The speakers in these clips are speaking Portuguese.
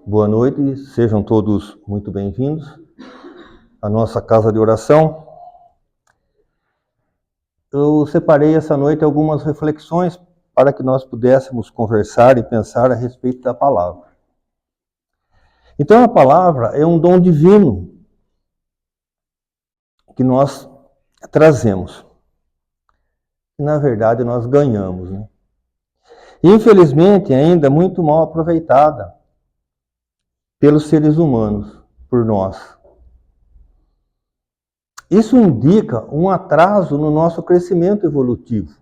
Boa noite, sejam todos muito bem-vindos à nossa casa de oração. Eu separei essa noite algumas reflexões para que nós pudéssemos conversar e pensar a respeito da palavra. Então, a palavra é um dom divino que nós trazemos. E, na verdade, nós ganhamos, né? Infelizmente, ainda muito mal aproveitada pelos seres humanos, por nós. Isso indica um atraso no nosso crescimento evolutivo.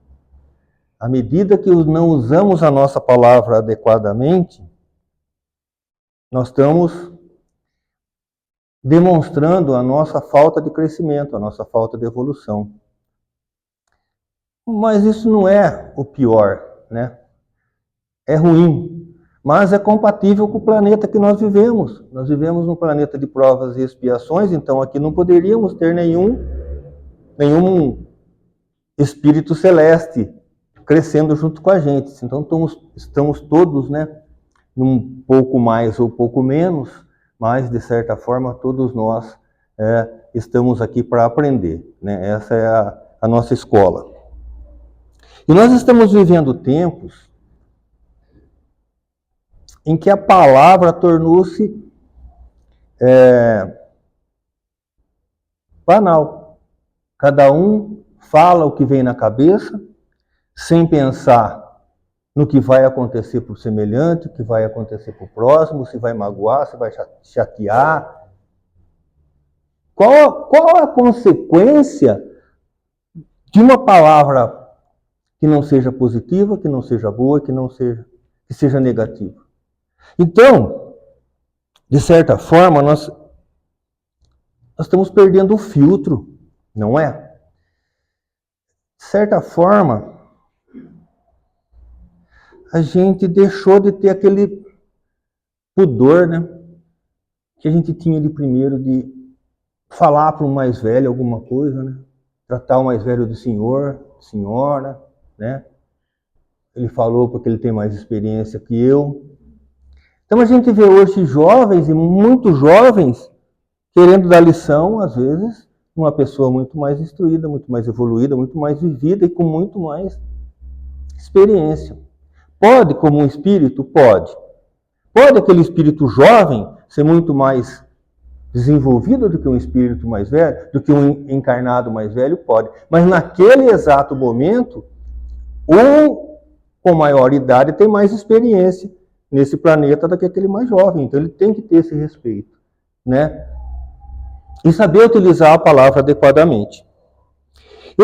À medida que não usamos a nossa palavra adequadamente, nós estamos demonstrando a nossa falta de crescimento, a nossa falta de evolução. Mas isso não é o pior, né? É ruim, mas é compatível com o planeta que nós vivemos. Nós vivemos num planeta de provas e expiações, então aqui não poderíamos ter nenhum espírito celeste crescendo junto com a gente. Então estamos todos, né, um pouco mais ou pouco menos, mas de certa forma todos nós estamos aqui para aprender, né? Essa é a nossa escola. E nós estamos vivendo tempos em que a palavra tornou-se banal. Cada um fala o que vem na cabeça, sem pensar no que vai acontecer para o semelhante, o que vai acontecer para o próximo, se vai magoar, se vai chatear. Qual a consequência de uma palavra que não seja positiva, que não seja boa, que seja negativa? Então, de certa forma, nós estamos perdendo o filtro, não é? De certa forma, a gente deixou de ter aquele pudor, né, que a gente tinha de primeiro de falar para o mais velho alguma coisa, né? Tratar o mais velho de senhor, senhora, né? Ele falou porque ele tem mais experiência que eu. Então a gente vê hoje jovens e muito jovens querendo dar lição, às vezes, uma pessoa muito mais instruída, muito mais evoluída, muito mais vivida e com muito mais experiência. Pode, como um espírito? Pode. Pode aquele espírito jovem ser muito mais desenvolvido do que um espírito mais velho, do que um encarnado mais velho? Pode. Mas naquele exato momento, ou com maior idade tem mais experiência nesse planeta do que aquele mais jovem. Então ele tem que ter esse respeito, né? E saber utilizar a palavra adequadamente. É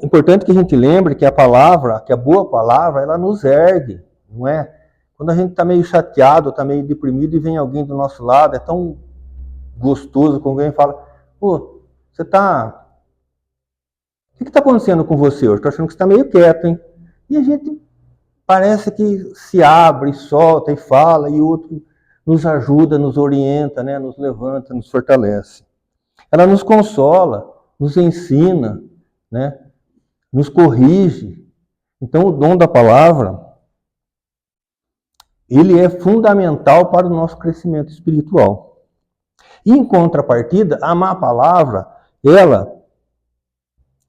importante que a gente lembre que a palavra, que a boa palavra, ela nos ergue, não é? Quando a gente está meio chateado, está meio deprimido e vem alguém do nosso lado, é tão gostoso quando alguém fala: pô, você está... O que está acontecendo com você hoje? Estou achando que você está meio quieto, hein? E a gente parece que se abre, solta e fala, e o outro nos ajuda, nos orienta, né? Nos levanta, nos fortalece. Ela nos consola, nos ensina, né? Nos corrige. Então o dom da palavra, ele é fundamental para o nosso crescimento espiritual. E em contrapartida, a má palavra, ela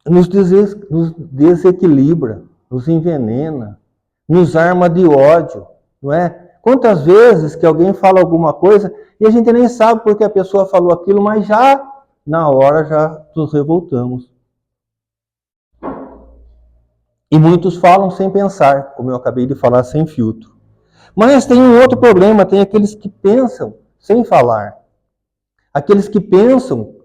nos desequilibra, nos envenena, nos arma de ódio, não é? Quantas vezes que alguém fala alguma coisa e a gente nem sabe porque a pessoa falou aquilo, mas já na hora já nos revoltamos. E muitos falam sem pensar, como eu acabei de falar, sem filtro. Mas tem um outro problema, tem aqueles que pensam sem falar. Aqueles que pensam,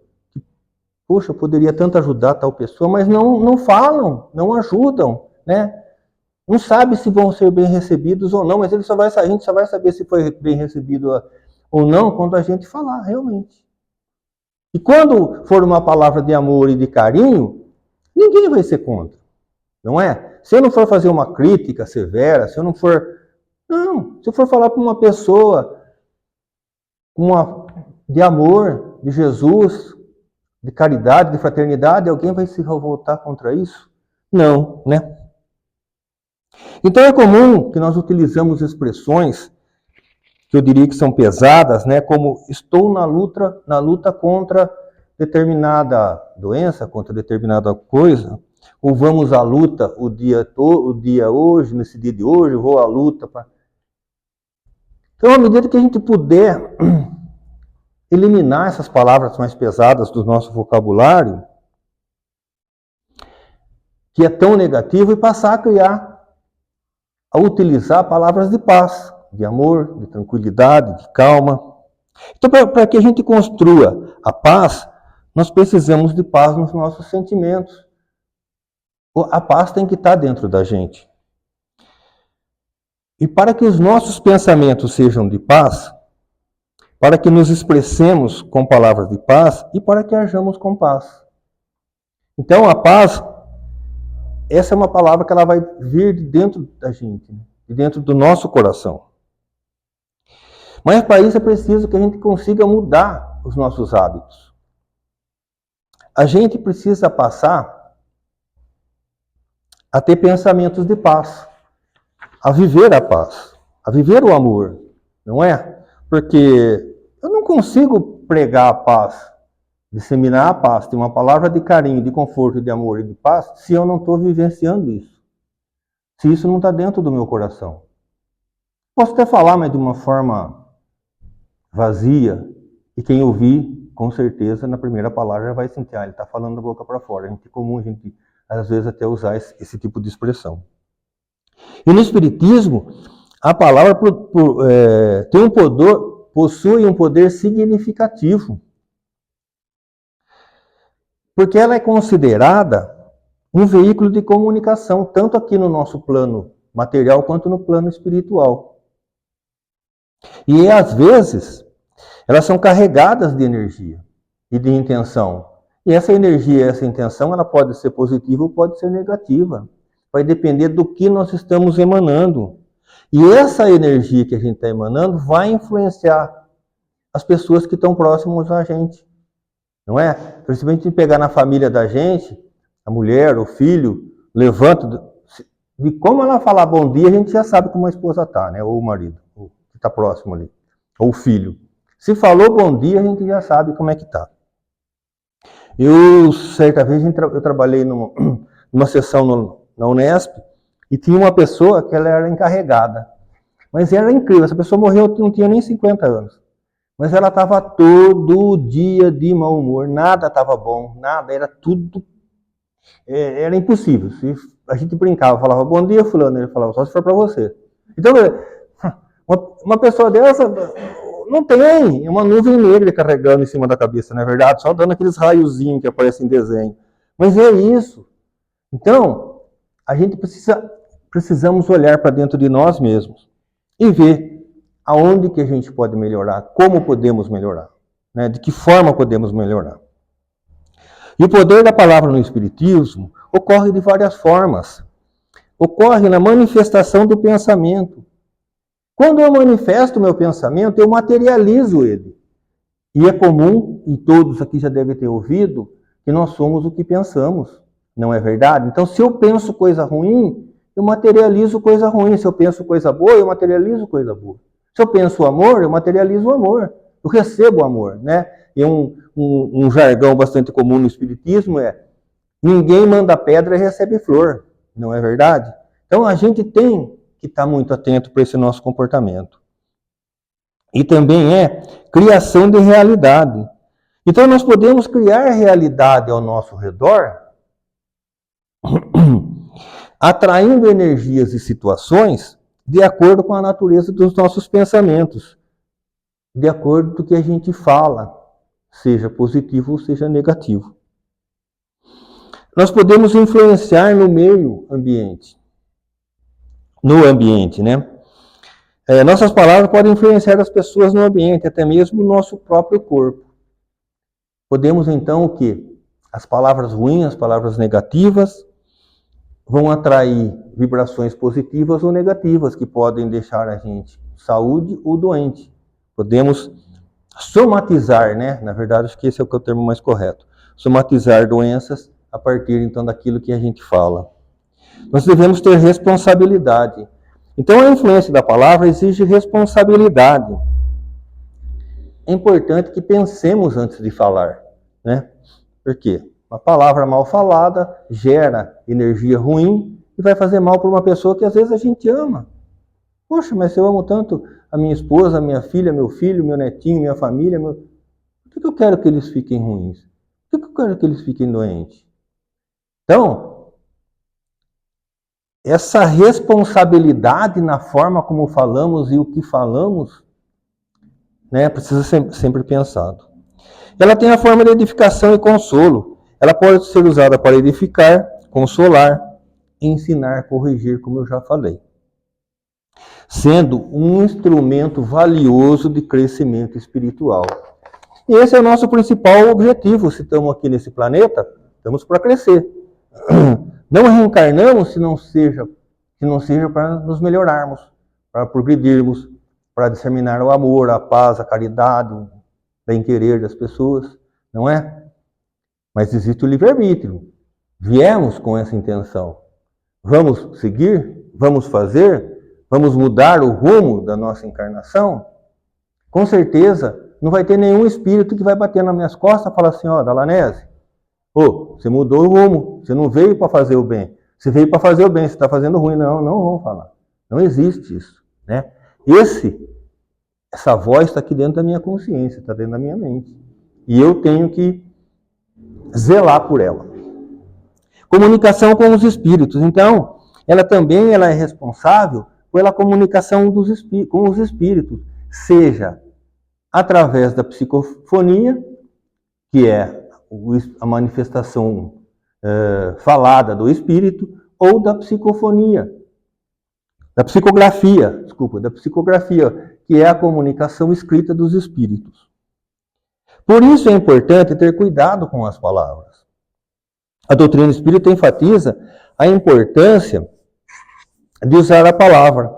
poxa, eu poderia tanto ajudar tal pessoa, mas não falam, não ajudam, né? Não sabe se vão ser bem recebidos ou não, mas a gente só vai saber se foi bem recebido ou não quando a gente falar, realmente. E quando for uma palavra de amor e de carinho, ninguém vai ser contra, não é? Se eu não for fazer uma crítica severa, se eu for falar para uma pessoa de amor, de Jesus, de caridade, de fraternidade, alguém vai se revoltar contra isso? Não, né? Então é comum que nós utilizamos expressões que eu diria que são pesadas, né? Como estou na luta contra determinada doença, contra determinada coisa, ou vamos à luta o dia hoje, nesse dia de hoje, eu vou à luta. Então, à medida que a gente puder eliminar essas palavras mais pesadas do nosso vocabulário, que é tão negativo, e passar a utilizar palavras de paz, de amor, de tranquilidade, de calma. Então, para que a gente construa a paz, nós precisamos de paz nos nossos sentimentos. A paz tem que estar dentro da gente. E para que os nossos pensamentos sejam de paz, para que nos expressemos com palavras de paz e para que hajamos com paz. Então, a paz, essa é uma palavra que ela vai vir de dentro da gente, de dentro do nosso coração. Mas para isso é preciso que a gente consiga mudar os nossos hábitos. A gente precisa passar a ter pensamentos de paz, a viver a paz, a viver o amor, não é? Porque eu não consigo pregar a paz, disseminar a paz, ter uma palavra de carinho, de conforto, de amor e de paz, se eu não estou vivenciando isso. Se isso não está dentro do meu coração. Posso até falar, mas de uma forma vazia, e quem ouvir, com certeza, na primeira palavra já vai sentir, ele está falando da boca para fora. É comum a gente, às vezes, até usar esse tipo de expressão. E no Espiritismo, a palavra tem possui um poder significativo. Porque ela é considerada um veículo de comunicação, tanto aqui no nosso plano material quanto no plano espiritual. E, às vezes, elas são carregadas de energia e de intenção. E essa energia, essa intenção, ela pode ser positiva ou pode ser negativa. Vai depender do que nós estamos emanando. E essa energia que a gente está emanando vai influenciar as pessoas que estão próximas a gente. Não é? Principalmente se pegar na família da gente, a mulher, o filho, levanta. De como ela falar bom dia, a gente já sabe como a esposa está, né? Ou o marido, que está próximo ali. Ou o filho. Se falou bom dia, a gente já sabe como é que está. Certa vez, eu trabalhei numa sessão na Unesp e tinha uma pessoa que ela era encarregada. Mas era incrível, essa pessoa morreu, não tinha nem 50 anos. Mas ela estava todo dia de mau humor, nada estava bom, nada, era tudo... Era impossível. Se a gente brincava, falava, bom dia, fulano, ele falava, só se for para você. Então, uma pessoa dessa... Não tem, é uma nuvem negra carregando em cima da cabeça, não é verdade? Só dando aqueles raiozinhos que aparecem em desenho. Mas é isso. Então, a gente precisamos olhar para dentro de nós mesmos e ver aonde que a gente pode melhorar, como podemos melhorar, né? De que forma podemos melhorar. E o poder da palavra no Espiritismo ocorre de várias formas. Ocorre na manifestação do pensamento. Quando eu manifesto o meu pensamento, eu materializo ele. E é comum, e todos aqui já devem ter ouvido, que nós somos o que pensamos. Não é verdade? Então, se eu penso coisa ruim, eu materializo coisa ruim. Se eu penso coisa boa, eu materializo coisa boa. Se eu penso amor, eu materializo o amor. Eu recebo o amor, né? E um jargão bastante comum no Espiritismo é: ninguém manda pedra e recebe flor. Não é verdade? Então, a gente tem que está muito atento para esse nosso comportamento. E também é criação de realidade. Então nós podemos criar realidade ao nosso redor, atraindo energias e situações de acordo com a natureza dos nossos pensamentos, de acordo com o que a gente fala, seja positivo ou seja negativo. Nós podemos influenciar no meio ambiente. No ambiente, né? Nossas palavras podem influenciar as pessoas no ambiente, até mesmo o nosso próprio corpo. Podemos, então, o quê? As palavras ruins, as palavras negativas, vão atrair vibrações positivas ou negativas, que podem deixar a gente saúde ou doente. Podemos somatizar, né? Na verdade, acho que esse é o termo mais correto. Somatizar doenças a partir, então, daquilo que a gente fala. Nós devemos ter responsabilidade. Então, a influência da palavra exige responsabilidade. É importante que pensemos antes de falar, né? Por quê? Uma palavra mal falada gera energia ruim e vai fazer mal para uma pessoa que às vezes a gente ama. Poxa, mas eu amo tanto a minha esposa, a minha filha, meu filho, meu netinho, minha família. Por que eu quero que eles fiquem ruins? Por que eu quero que eles fiquem doentes? Então, essa responsabilidade na forma como falamos e o que falamos, né, precisa ser sempre pensado. Ela tem a forma de edificação e consolo. Ela pode ser usada para edificar, consolar, ensinar, corrigir, como eu já falei. Sendo um instrumento valioso de crescimento espiritual. E esse é o nosso principal objetivo. Se estamos aqui nesse planeta, estamos para crescer. Não reencarnamos se não seja para nos melhorarmos, para progredirmos, para disseminar o amor, a paz, a caridade, o bem-querer das pessoas, não é? Mas existe o livre-arbítrio. Viemos com essa intenção. Vamos seguir? Vamos fazer? Vamos mudar o rumo da nossa encarnação? Com certeza, não vai ter nenhum espírito que vai bater nas minhas costas e falar assim, ó, Dalanese, você mudou o rumo, você não veio para fazer o bem. Você veio para fazer o bem, você está fazendo ruim. Não vão falar. Não existe isso, né? Essa voz está aqui dentro da minha consciência, está dentro da minha mente. E eu tenho que zelar por ela. Comunicação com os espíritos. Então, ela é responsável pela comunicação com os espíritos, seja através da psicofonia, que é a manifestação falada do espírito, ou da psicografia, que é a comunicação escrita dos espíritos. Por isso é importante ter cuidado com as palavras. A doutrina espírita enfatiza a importância de usar a palavra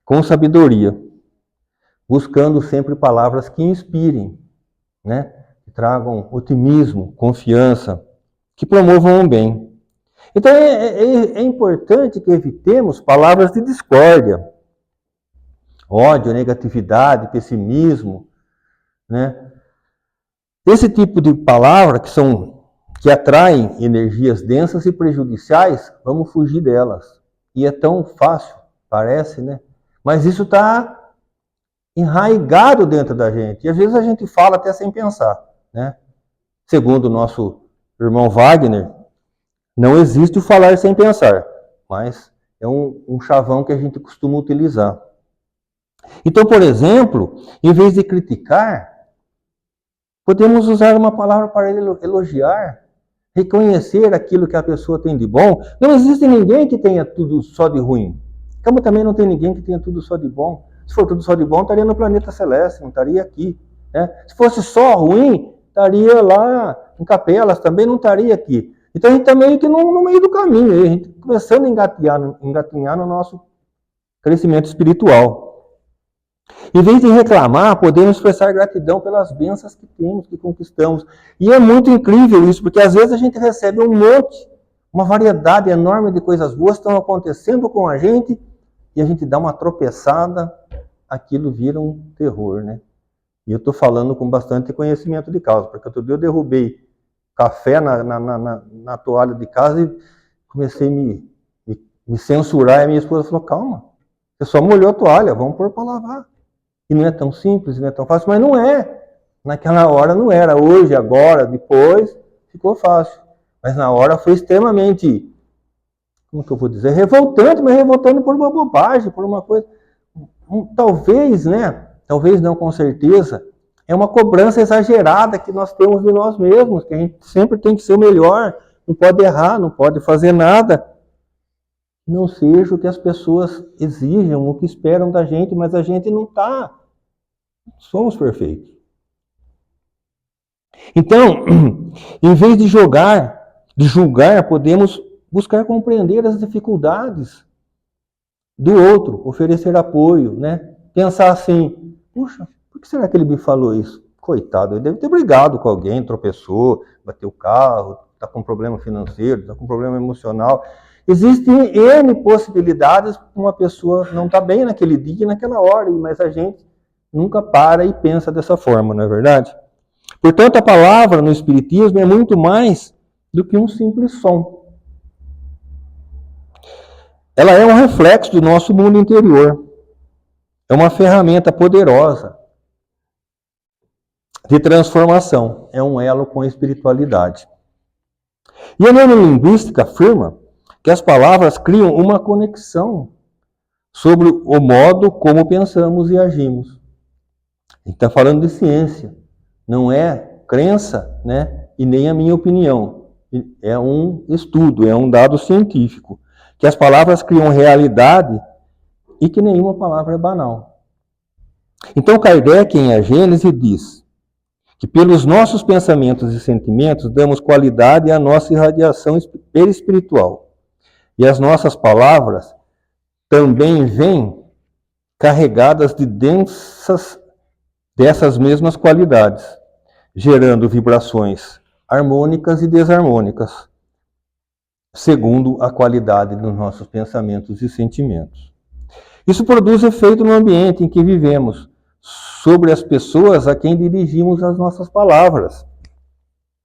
com sabedoria, buscando sempre palavras que inspirem, né? Que tragam otimismo, confiança, que promovam o bem. Então é importante que evitemos palavras de discórdia, ódio, negatividade, pessimismo, né? Esse tipo de palavra que atraem energias densas e prejudiciais, vamos fugir delas. E é tão fácil, parece, né? Mas isso está enraizado dentro da gente. E às vezes a gente fala até sem pensar, né? Segundo o nosso irmão Wagner, não existe o falar sem pensar, mas é um chavão que a gente costuma utilizar. Então, por exemplo, em vez de criticar, podemos usar uma palavra para elogiar, reconhecer aquilo que a pessoa tem de bom. Não existe ninguém que tenha tudo só de ruim. Como também não tem ninguém que tenha tudo só de bom. Se for tudo só de bom, estaria no planeta celeste, não estaria aqui, né? Se fosse só ruim, estaria lá em Capelas, também não estaria aqui. Então a gente está meio que no meio do caminho, a gente está começando a engatinhar no nosso crescimento espiritual. Em vez de reclamar, podemos expressar gratidão pelas bênçãos que temos, que conquistamos. E é muito incrível isso, porque às vezes a gente recebe um monte, uma variedade enorme de coisas boas estão acontecendo com a gente, e a gente dá uma tropeçada, aquilo vira um terror, né? E eu estou falando com bastante conhecimento de causa, porque outro dia eu derrubei café na toalha de casa e comecei a me censurar, e a minha esposa falou, calma, você só molhou a toalha, vamos pôr para lavar. E não é tão simples, não é tão fácil, mas não é. Naquela hora não era. Hoje, agora, depois, ficou fácil. Mas na hora foi extremamente, como que eu vou dizer, revoltante, mas revoltando por uma bobagem, por uma coisa. Talvez, né? Talvez não, com certeza, é uma cobrança exagerada que nós temos de nós mesmos, que a gente sempre tem que ser o melhor, não pode errar, não pode fazer nada. Não seja o que as pessoas exigem, o que esperam da gente, mas a gente não está. Somos perfeitos. Então, em vez de julgar, podemos buscar compreender as dificuldades do outro, oferecer apoio, né? Pensar assim, puxa, por que será que ele me falou isso? Coitado, ele deve ter brigado com alguém, tropeçou, bateu o carro, está com problema financeiro, está com problema emocional. Existem N possibilidades para uma pessoa não estar bem naquele dia, naquela hora, mas a gente nunca para e pensa dessa forma, não é verdade? Portanto, a palavra no Espiritismo é muito mais do que um simples som. Ela é um reflexo do nosso mundo interior. É uma ferramenta poderosa de transformação. É um elo com a espiritualidade. E a neurolinguística afirma que as palavras criam uma conexão sobre o modo como pensamos e agimos. A gente está falando de ciência. Não é crença, né? E nem a minha opinião. É um estudo, é um dado científico. Que as palavras criam realidade e que nenhuma palavra é banal. Então Kardec, em A Gênese, diz que pelos nossos pensamentos e sentimentos damos qualidade à nossa irradiação perispiritual. E as nossas palavras também vêm carregadas de dessas mesmas qualidades, gerando vibrações harmônicas e desarmônicas, segundo a qualidade dos nossos pensamentos e sentimentos. Isso produz efeito no ambiente em que vivemos, sobre as pessoas a quem dirigimos as nossas palavras.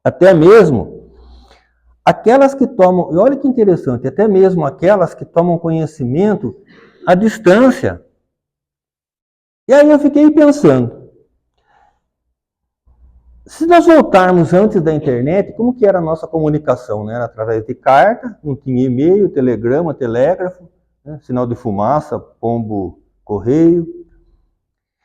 Até mesmo aquelas que tomam, e olha que interessante, até mesmo aquelas que tomam conhecimento à distância. E aí eu fiquei pensando, se nós voltarmos antes da internet, como que era a nossa comunicação? Né? Era através de carta, não tinha e-mail, telegrama, telégrafo, né? Sinal de fumaça, pombo, correio.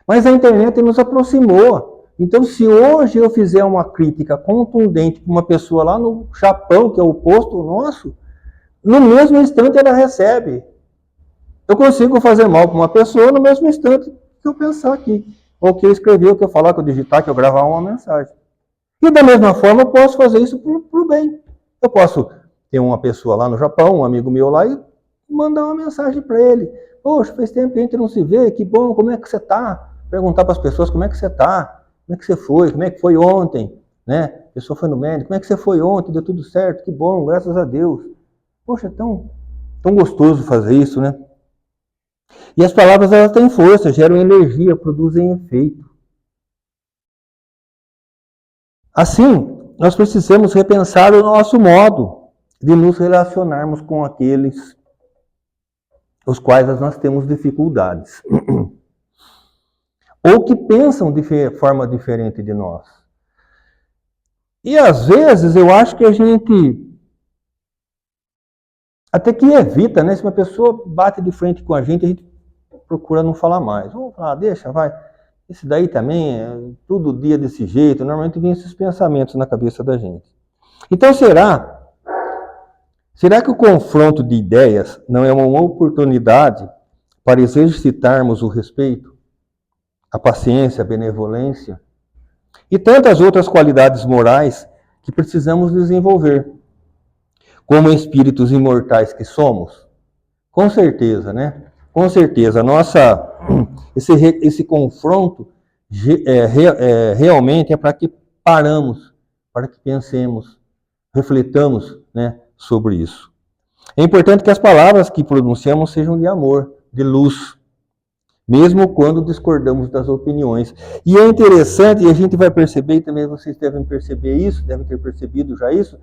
Mas a internet nos aproximou. Então, se hoje eu fizer uma crítica contundente para uma pessoa lá no Japão, que é o oposto nosso, no mesmo instante ela recebe. Eu consigo fazer mal para uma pessoa no mesmo instante que eu pensar aqui. Ou que eu escrever, ou que eu falar, que eu digitar, que eu gravar uma mensagem. E da mesma forma eu posso fazer isso para o bem. Eu posso ter uma pessoa lá no Japão, um amigo meu lá, e mandar uma mensagem para ele. Poxa, faz tempo que a gente não se vê, que bom, como é que você está? Perguntar para as pessoas como é que você está, como é que você foi, como é que foi ontem, né? A pessoa foi no médico, como é que você foi ontem, deu tudo certo, que bom, graças a Deus. Poxa, é tão gostoso fazer isso, né? E as palavras, elas têm força, geram energia, produzem efeito. Assim, nós precisamos repensar o nosso modo de nos relacionarmos com aqueles os quais nós temos dificuldades. Ou que pensam de forma diferente de nós. E às vezes eu acho que a gente até que evita, né? Se uma pessoa bate de frente com a gente procura não falar mais. Vamos falar, deixa, vai. Esse daí também, todo dia desse jeito, normalmente vem esses pensamentos na cabeça da gente. Então será que o confronto de ideias não é uma oportunidade para exercitarmos o respeito, a paciência, a benevolência e tantas outras qualidades morais que precisamos desenvolver, como espíritos imortais que somos? Com certeza, né? Com certeza, esse confronto realmente é para que paramos, para que pensemos, refletamos, né, sobre isso. É importante que as palavras que pronunciamos sejam de amor, de luz, mesmo quando discordamos das opiniões. E é interessante, e a gente vai perceber, e também vocês devem perceber isso, devem ter percebido já isso,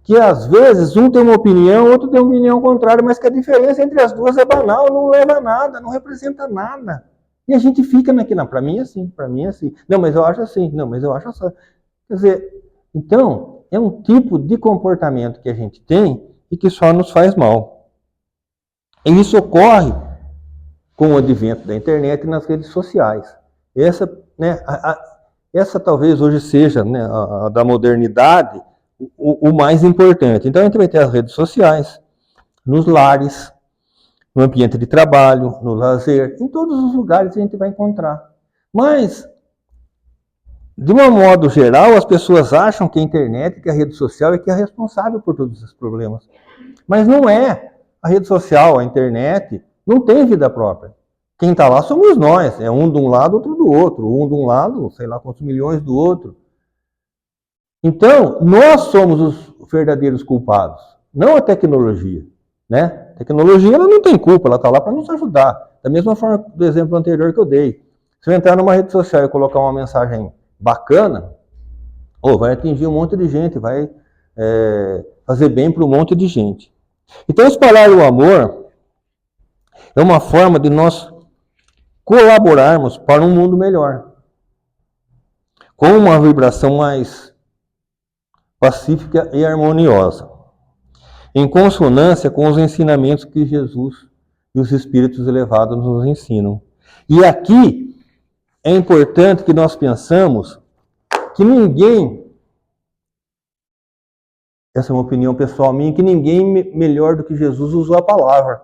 que às vezes um tem uma opinião, outro tem uma opinião contrária, mas que a diferença entre as duas é banal, não leva a nada, não representa nada. E a gente fica naquilo, não, para mim é assim, para mim é assim. Não, mas eu acho assim, não, mas eu acho assim. Quer dizer, então, é um tipo de comportamento que a gente tem e que só nos faz mal. E isso ocorre com o advento da internet e nas redes sociais. Essa, né, essa talvez hoje seja, né, a da modernidade, o mais importante. Então a gente vai ter as redes sociais, nos lares, no ambiente de trabalho, no lazer, em todos os lugares a gente vai encontrar. Mas, de um modo geral, as pessoas acham que a internet, que a rede social é que é responsável por todos esses problemas. Mas não é. A rede social, a internet, não tem vida própria. Quem está lá somos nós. É um de um lado, outro do outro. Um de um lado, sei lá quantos milhões do outro. Então, nós somos os verdadeiros culpados, não a tecnologia. né? Tecnologia, ela não tem culpa, ela está lá para nos ajudar. Da mesma forma do exemplo anterior que eu dei. Se eu entrar numa rede social e colocar uma mensagem bacana, vai atingir um monte de gente, vai fazer bem para um monte de gente. Então, espalhar o amor é uma forma de nós colaborarmos para um mundo melhor, com uma vibração mais pacífica e harmoniosa, em consonância com os ensinamentos que Jesus e os Espíritos elevados nos ensinam. E aqui é importante que nós pensamos que ninguém, essa é uma opinião pessoal minha, que ninguém melhor do que Jesus usou a palavra.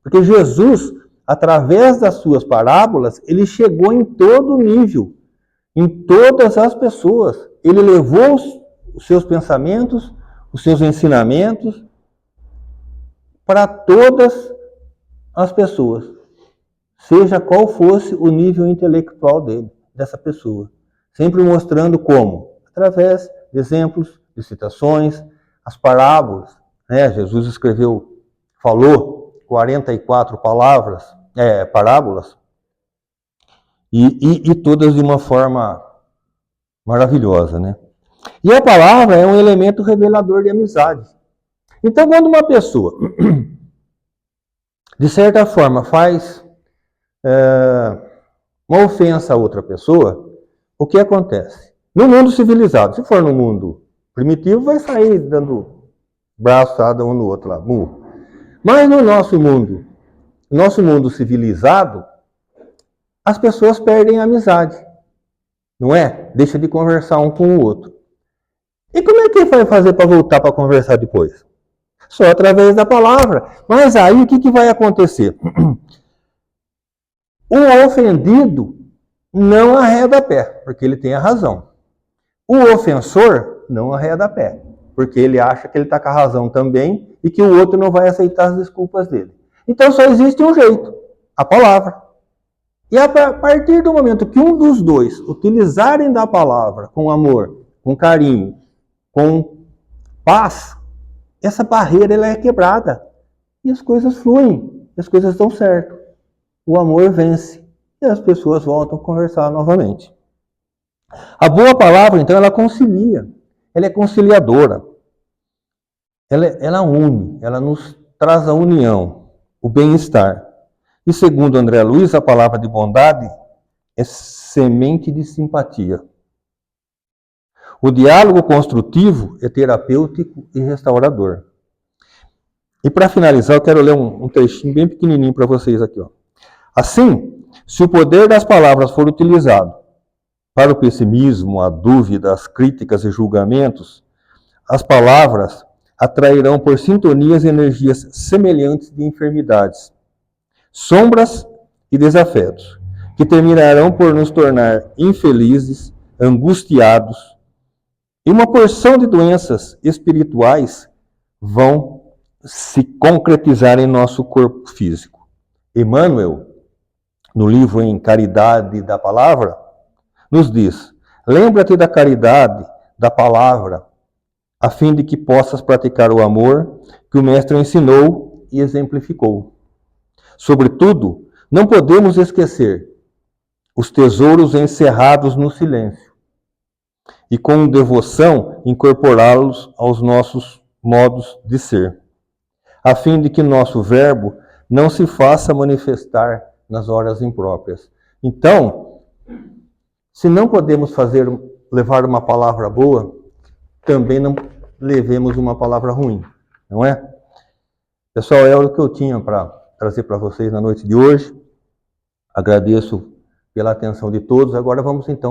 Porque Jesus, através das suas parábolas, ele chegou em todo nível, em todas as pessoas. Ele levou os seus pensamentos, os seus ensinamentos para todas as pessoas, seja qual fosse o nível intelectual dessa pessoa. Sempre mostrando como? Através de exemplos, de citações, as parábolas. Jesus falou 44 parábolas, e todas de uma forma maravilhosa, né? E a palavra é um elemento revelador de amizade. Então, quando uma pessoa, de certa forma, faz uma ofensa a outra pessoa, o que acontece? No mundo civilizado, se for no mundo primitivo, vai sair dando braçada um no outro lá. Mas no nosso mundo civilizado, as pessoas perdem a amizade, não é? Deixa de conversar um com o outro. E como é que vai fazer para voltar para conversar depois? Só através da palavra. Mas aí o que vai acontecer? O ofendido não arreda pé, porque ele tem a razão. O ofensor não arreda pé, porque ele acha que ele está com a razão também e que o outro não vai aceitar as desculpas dele. Então só existe um jeito, a palavra. E a partir do momento que um dos dois utilizarem da palavra com amor, com carinho, com paz, essa barreira ela é quebrada. E as coisas fluem, as coisas dão certo. O amor vence e as pessoas voltam a conversar novamente. A boa palavra, então, ela concilia, ela é conciliadora. Ela une, ela nos traz a união, o bem-estar. E segundo André Luiz, a palavra de bondade é semente de simpatia. O diálogo construtivo é terapêutico e restaurador. E para finalizar, eu quero ler um trechinho bem pequenininho para vocês aqui. Assim, se o poder das palavras for utilizado para o pessimismo, a dúvida, as críticas e julgamentos, as palavras atrairão por sintonias energias semelhantes de enfermidades, sombras e desafetos, que terminarão por nos tornar infelizes, angustiados, e uma porção de doenças espirituais vão se concretizar em nosso corpo físico. Emmanuel, no livro Em Caridade da Palavra, nos diz: lembra-te da caridade da palavra, a fim de que possas praticar o amor que o Mestre ensinou e exemplificou. Sobretudo, não podemos esquecer os tesouros encerrados no silêncio e com devoção incorporá-los aos nossos modos de ser, a fim de que nosso verbo não se faça manifestar nas horas impróprias. Então, se não podemos levar uma palavra boa, também não levemos uma palavra ruim, não é? Pessoal, é o que eu tinha para trazer para vocês na noite de hoje. Agradeço pela atenção de todos. Agora vamos então